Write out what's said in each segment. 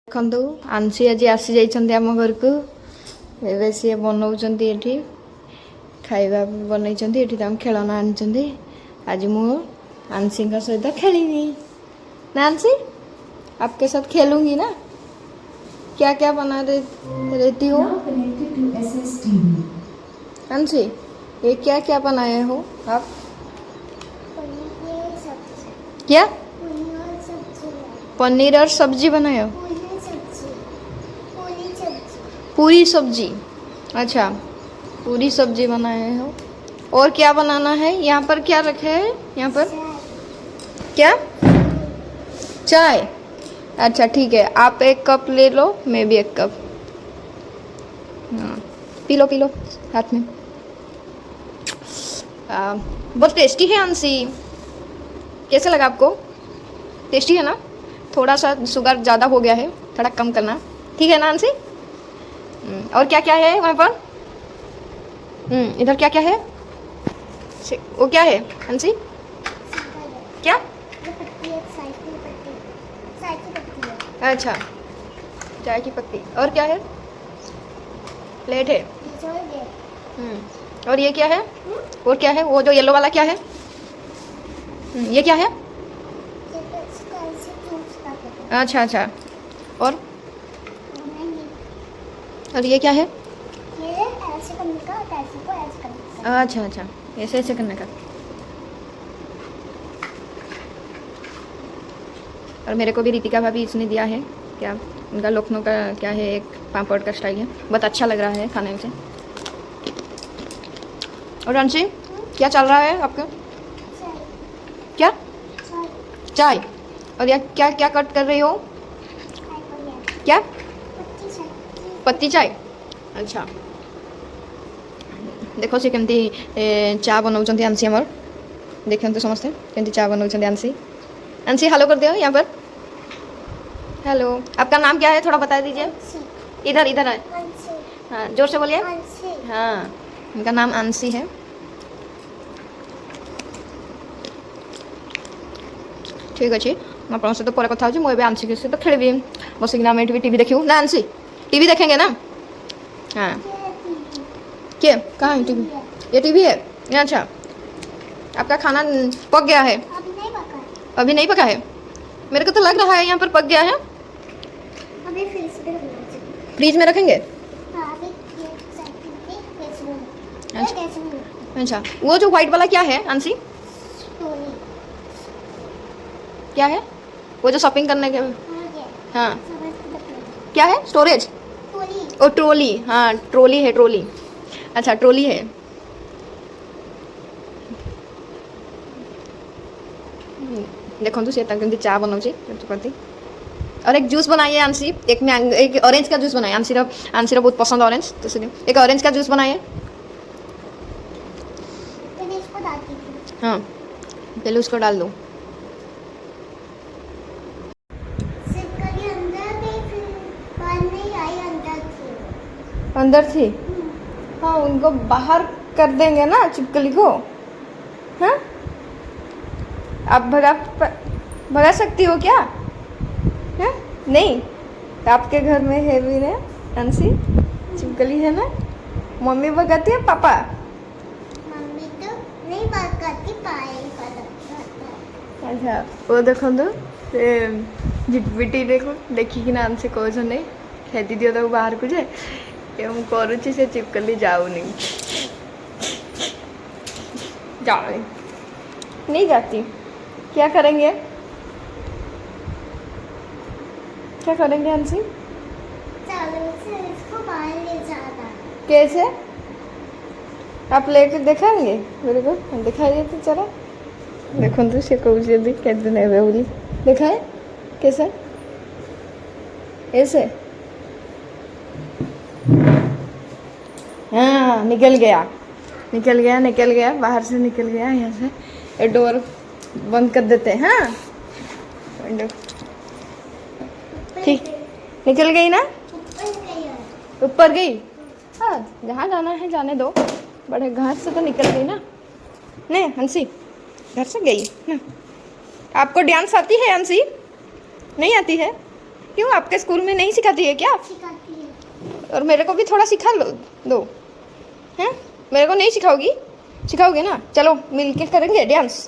ଦେଖନ୍ତୁ ଆଂଶୀ ଆଜି ଆସି ଯାଇଛନ୍ତି ଆମ ଘରକୁ। ଏବେ ସିଏ ବନଉଛନ୍ତି ଏଠି ଖାଇବା ବନେଇଛନ୍ତି। ଏଠି ତାଙ୍କୁ ଖେଳନା ଆଣିଛନ୍ତି। आज ମୁଁ आंशीଙ୍କ सहित खेलिनी ना आंशी आपके साथ खेलूंगी ना। क्या क्या बना रहती हो आंशी? ये क्या क्या बनाए हो आप? क्या पनीर और सब्जी बनाए हो? पूरी सब्जी। अच्छा पूरी सब्जी बनाए हो। और क्या बनाना है? यहाँ पर क्या रखे है? यहाँ पर क्या? चाय। अच्छा ठीक है, आप एक कप ले लो, मैं भी एक कप। हाँ पी लो हाथ में। बहुत टेस्टी है आंसी। कैसे लगा आपको? टेस्टी है ना? थोड़ा सा शुगर ज़्यादा हो गया है, थोड़ा कम करना, ठीक है ना आंसी? और क्या क्या है वहाँ पर? इधर क्या क्या है? वो क्या है आंसी? क्या? अच्छा चाय की पत्ती। और क्या है? प्लेट है। और ये क्या है? और क्या है? वो जो येलो वाला क्या है? ये क्या है? अच्छा अच्छा। और ये क्या है? ऐसे करने का, ऐसे को ऐसे करने का। अच्छा अच्छा ऐसे ऐसे करने का। और मेरे को भी रितिका भाभी इसने दिया है। क्या उनका लखनऊ का क्या है, एक पापड़ का स्टाइल है, बहुत अच्छा लग रहा है खाने से। और अंशी क्या चल रहा है आपका? क्या? चाय। और या क्या क्या कट कर रही हो? क्या? पत्ती चाय। अच्छा देखो सी केमती चा बनाऊँ आंसी आमर। देखते समस्ते केमती चा बनाऊँ आंसी। आंसी हेलो कर दियो यहाँ पर। हेलो, आपका नाम क्या है थोड़ा बता दीजिए। इधर इधर है। हाँ जोर से बोलिए। हाँ उनका नाम आंसी है। ठीक अच्छे आप सहित पर कथा हो। मुझे आंशी के सहित खेली बसिकिना आम ये टीवी देखू ना। आंशी टीवी देखेंगे ना? हाँ क्या कहाँ है टीवी? ये टीवी है। अच्छा आपका खाना पक गया है? अभी नहीं पका है। मेरे को तो लग रहा है यहाँ पर पक गया है। अभी फ्रीज में रखेंगे। अच्छा वो जो व्हाइट वाला क्या है आंसी? क्या है वो जो शॉपिंग करने के? हाँ क्या है? स्टोरेज। ओ ट्रोली। हाँ ट्रोली है, ट्रोली। अच्छा ट्रोली है। देखो सी केमती चा बनाऊँगी करती। और एक जूस बनाइए आंसी। एक ऑरेंज का जूस बनाइए। आंसी बहुत पसंद ऑरेंज, तो इसलिए एक ऑरेंज का जूस बनाइए। हाँ पहले उसको डाल दो। अंदर थी। हाँ उनको बाहर कर देंगे ना छिपकली को। हाँ आप भगा सकती हो क्या? है नहीं आपके घर में है भी ना आंसी? छिपकली है ना? मम्मी भगाती है पापा? मम्मी तो नहीं भगाती, अच्छा वो देखो झिटपिटी देखो देखिकी ना आंसी कहते खेदी दियो तक बाहर को जाए एवं करुच्ची से छिपकली जाऊनी। जाओ नहीं जाती। क्या करेंगे? क्या करेंगे आंसी? इसको बाहर ले जाना। कैसे आप लेकर देखेंगे? मेरे को दिखाइए तो चलो। देखो तो से कहूँ जल्दी कैसे नहीं हुए बोली दिखाए कैसे ऐसे। हाँ निकल गया बाहर से निकल गया। यहाँ से डोर बंद कर देते हैं। हाँ ठीक निकल गई ना? ऊपर गई। हाँ जहाँ जाना है जाने दो, बड़े घर से तो निकल गई ना। नहीं हंसी घर से गई ना। आपको डांस आती है हंसी? नहीं आती है? क्यों, आपके स्कूल में नहीं सिखाती है क्या? सिखाती है। और मेरे को भी थोड़ा सिखा लो दो, हैं? मेरे को नहीं सिखाओगी? सिखाओगे ना? चलो मिल के करेंगे डांस,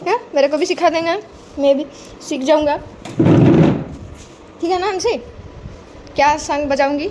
हैं? मेरे को भी सिखा देना, मैं भी सीख जाऊंगा। ठीक है ना अंशी? क्या सॉन्ग बजाऊंगी?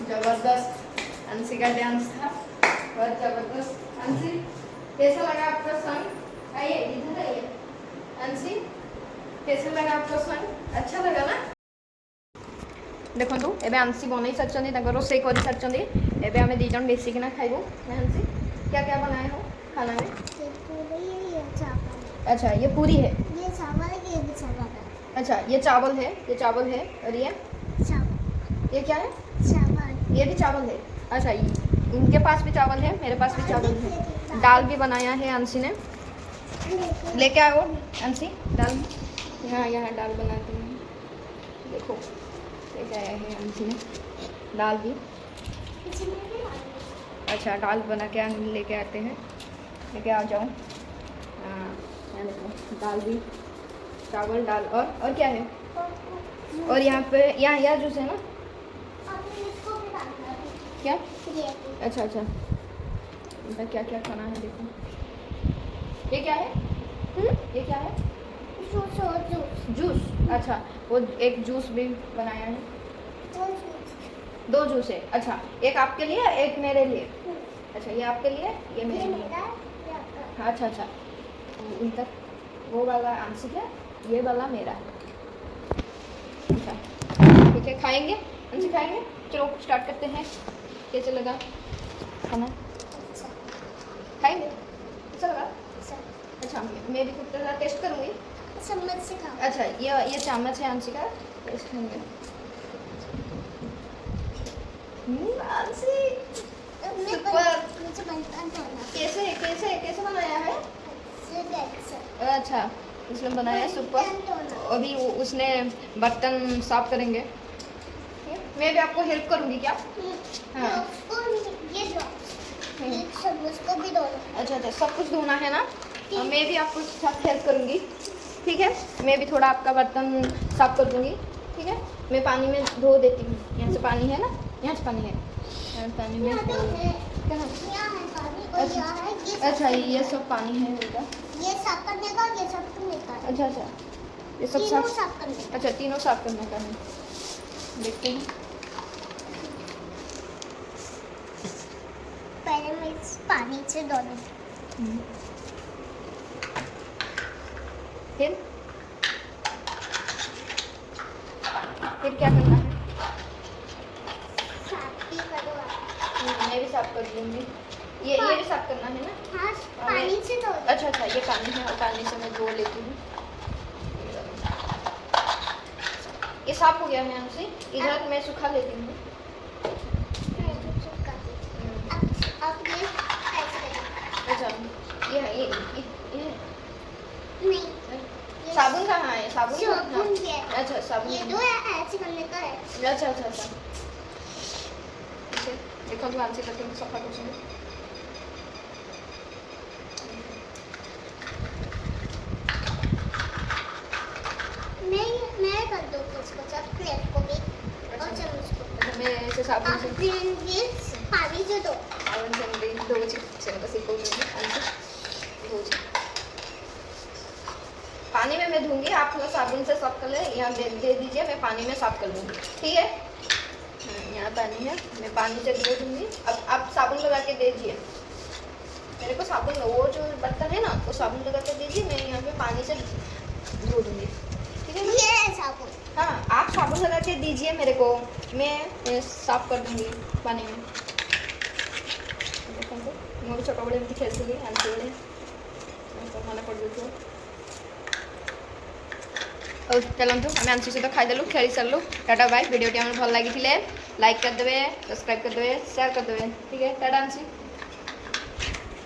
जबरदस्त अंशी का डांस था, बहुत जबरदस्त। अंशी कैसा लगा आपका सॉन्ग? आइए इधर आइए। अंशी कैसा लगा आपका सॉन्ग? अच्छा लगा ना? देखो एबे अंशी बनई सारछंदी, ताको रोषेई करि सारछंदी। एबे हमें दी जन बेसिकिना खाइबो ना अंशी? क्या क्या बनाए हो खाना में? ये चावल। अच्छा ये पूरी है, ये चावल है, ये भी चावल है। अच्छा ये चावल है, ये चावल है, और ये चावल, ये क्या है? चावल, ये भी चावल है। अच्छा इनके पास भी चावल है, मेरे पास भी चावल है। दाल भी बनाया है अंशी ने, लेके आओ अंशी दाल। यहाँ दाल बनाते हैं, देखो लेके आया है अंशी ने दाल भी। अच्छा दाल बना के लेके आते हैं, लेके आ जाओ। हाँ यहाँ देखो दाल भी, चावल दाल, और क्या है? और यहाँ पे यहाँ जूस है ना? क्या? अच्छा अच्छा, इनका क्या क्या खाना है देखो। ये क्या है? ये क्या है? जूस। अच्छा वो एक जूस भी बनाया है, दो जूस है। अच्छा एक आपके लिए एक मेरे लिए। अच्छा ये आपके लिए, ये मेरे लिए। अच्छा अच्छा, इनका वो वाला अंशी है, ये वाला मेरा। अच्छा ठीक है, खाएंगे अंशी, खाएंगे। चलो स्टार्ट करते हैं। कैसे लगा खाना? खाएंगे? अच्छा लगा? अच्छा मैं भी कुछ टेस्ट करूँगी। चम्मच से खाओ। अच्छा ये चम्मच है अंशी का, टेस्ट करेंगे। अंशी मुझे बर्तन धोना। कैसे कैसे कैसे बनाया है? अच्छा उसने बनाया सुपर। अभी उसने बर्तन साफ करेंगे, मैं भी आपको हेल्प करूँगी क्या? हाँ उसको भी धोना। अच्छा अच्छा सब कुछ धोना है ना? मैं भी आपको साथ हेल्प करूँगी, ठीक है? मैं भी थोड़ा आपका बर्तन साफ कर दूँगी, ठीक है? मैं पानी में धो देती हूँ। यहाँ से पानी है ना? यहाँ से पानी है, यहाँ पानी में अच्छा ये सब पानी है उनका, ये साफ करने का, ये सब करने का। अच्छा अच्छा ये सब साफ करने का। अच्छा तीनों साफ करने का है। देखते हैं। पहले मैं इस पानी से धोने। फिर क्या करना है? साफ भी करो आप। मैं भी साफ कर दूँगी। ये भी साफ करना है ना? हाँ पानी से धो। अच्छा अच्छा ये पानी है, और पानी से मैं धो लेती हूँ। ये साफ हो गया है हमसे, इधर मैं सुखा लेती हूँ। अब ये ऐसे अच्छा साबुन साबुन ये अच्छा साबुन ये दो ऐसे करने का है। अच्छा अच्छा अच्छा देखो तो आंसर करके सफा कुछ नहीं मैं कर दूँ उसको सब प्लेट को भी और चम्मच को। अच्छा मैं ऐसे साबुन से पानी से दो। साबुन से मैं धोऊँ से मतलब सिर्फ आंसर धोऊँ पानी में मैं धूंगी आप थोड़ा साबुन से साफ कर ले यहाँ दे दीजिए मैं पानी में साफ कर लूँगी ठीक है यहाँ पानी है मैं पानी से धो दूँगी अब आप साबुन लगा के दीजिए मेरे को साबुन वो जो बर्तन है ना वो साबुन लगा के दीजिए मैं यहाँ पे पानी से धो दूँगी ठीक है ये साबुन। हाँ आप साबुन लगा के दीजिए मेरे को मैं साफ कर दूँगी पानी में देखो मोर छोटा बड़े एमती खेलती आंटी बड़े मन पड़ू और चलतु आम आंसू सहित खाईदेलु खेली सारू टाटा बाय वीडियो आम भल लगी लाइक करदे सब्सक्राइब करदे शेयर करदे ठीक है टाटा आंसू।